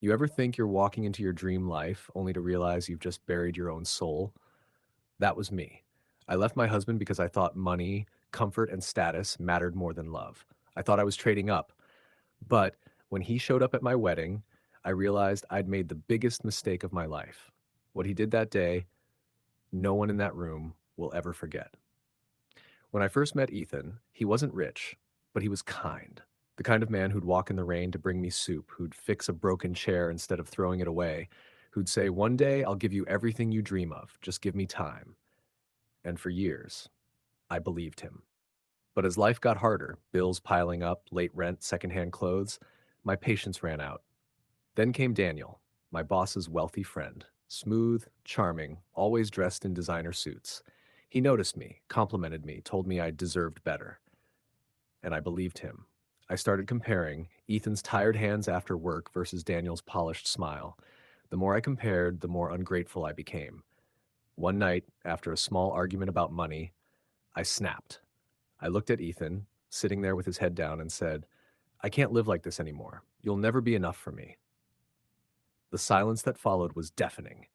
You ever think you're walking into your dream life only to realize you've just buried your own soul? That was me. I left my husband because I thought money, comfort, and status mattered more than love. I thought I was trading up. But when he showed up at my wedding, I realized I'd made the biggest mistake of my life. What he did that day, no one in that room will ever forget. When I first met Ethan, he wasn't rich, but he was kind. The kind of man who'd walk in the rain to bring me soup, who'd fix a broken chair instead of throwing it away, who'd say, "One day I'll give you everything you dream of, just give me time." And for years, I believed him. But as life got harder, bills piling up, late rent, secondhand clothes, my patience ran out. Then came Daniel, my boss's wealthy friend, smooth, charming, always dressed in designer suits. He noticed me, complimented me, told me I deserved better. And I believed him. I started comparing Ethan's tired hands after work versus Daniel's polished smile. The more I compared, the more ungrateful I became. One night, after a small argument about money, I snapped. I looked at Ethan, sitting there with his head down, and said, "I can't live like this anymore. You'll never be enough for me." The silence that followed was deafening.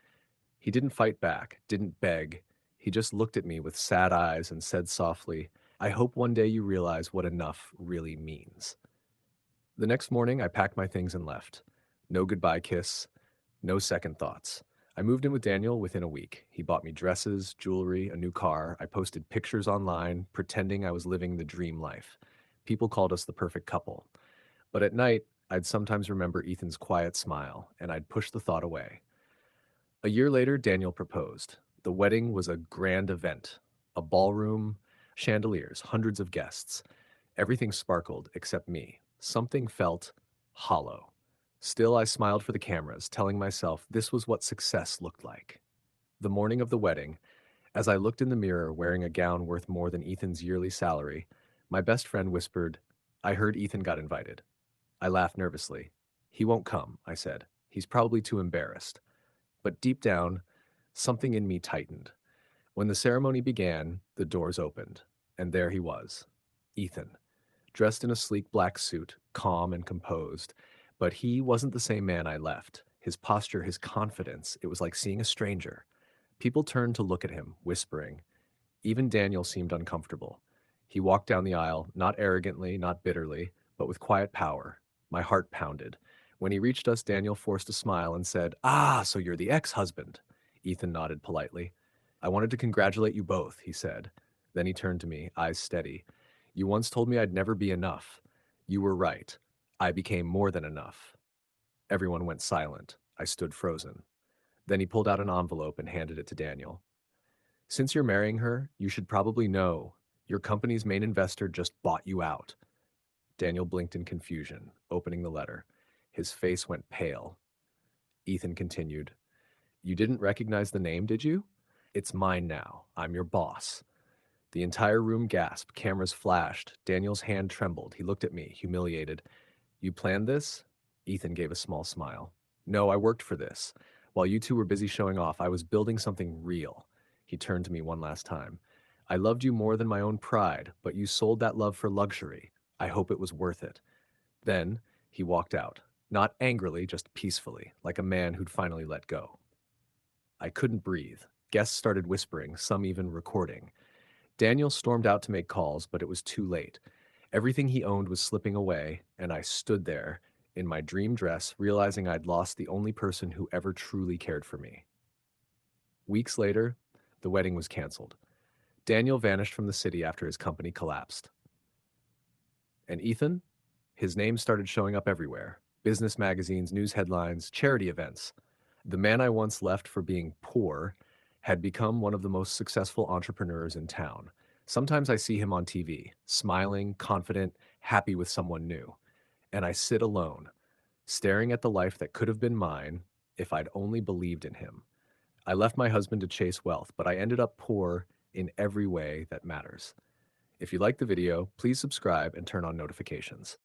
He didn't fight back, didn't beg. He just looked at me with sad eyes and said softly, "I hope one day you realize what enough really means." The next morning, I packed my things and left. No goodbye kiss, no second thoughts. I moved in with Daniel within a week. He bought me dresses, jewelry, a new car. I posted pictures online, pretending I was living the dream life. People called us the perfect couple. But at night, I'd sometimes remember Ethan's quiet smile, and I'd push the thought away. A year later, Daniel proposed. The wedding was a grand event, a ballroom, chandeliers, hundreds of guests. Everything sparkled except me. Something felt hollow. Still, I smiled for the cameras, telling myself this was what success looked like. The morning of the wedding, as I looked in the mirror wearing a gown worth more than Ethan's yearly salary, my best friend whispered, "I heard Ethan got invited." I laughed nervously. "He won't come," I said. "He's probably too embarrassed." But deep down, something in me tightened. When the ceremony began, the doors opened, and there he was, Ethan, dressed in a sleek black suit, calm and composed. But he wasn't the same man I left. His posture, his confidence, it was like seeing a stranger. People turned to look at him, whispering. Even Daniel seemed uncomfortable. He walked down the aisle, not arrogantly, not bitterly, but with quiet power. My heart pounded. When he reached us, Daniel forced a smile and said, "Ah, so you're the ex-husband." Ethan nodded politely. "I wanted to congratulate you both," he said. Then he turned to me, eyes steady. "You once told me I'd never be enough. You were right. I became more than enough." Everyone went silent. I stood frozen. Then he pulled out an envelope and handed it to Daniel. "Since you're marrying her, you should probably know your company's main investor just bought you out." Daniel blinked in confusion, opening the letter. His face went pale. Ethan continued, "You didn't recognize the name, did you? It's mine now. I'm your boss." The entire room gasped. Cameras flashed. Daniel's hand trembled. He looked at me, humiliated. "You planned this?" Ethan gave a small smile. "No, I worked for this. While you two were busy showing off, I was building something real." He turned to me one last time. "I loved you more than my own pride, but you sold that love for luxury. I hope it was worth it." Then he walked out, not angrily, just peacefully, like a man who'd finally let go. I couldn't breathe. Guests started whispering, some even recording. Daniel stormed out to make calls, but it was too late. Everything he owned was slipping away, and I stood there, in my dream dress, realizing I'd lost the only person who ever truly cared for me. Weeks later, the wedding was canceled. Daniel vanished from the city after his company collapsed. And Ethan? His name started showing up everywhere. Business magazines, news headlines, charity events. The man I once left for being poor had become one of the most successful entrepreneurs in town. Sometimes I see him on TV, smiling, confident, happy with someone new. And I sit alone, staring at the life that could have been mine if I'd only believed in him. I left my husband to chase wealth, but I ended up poor in every way that matters. If you like the video, please subscribe and turn on notifications.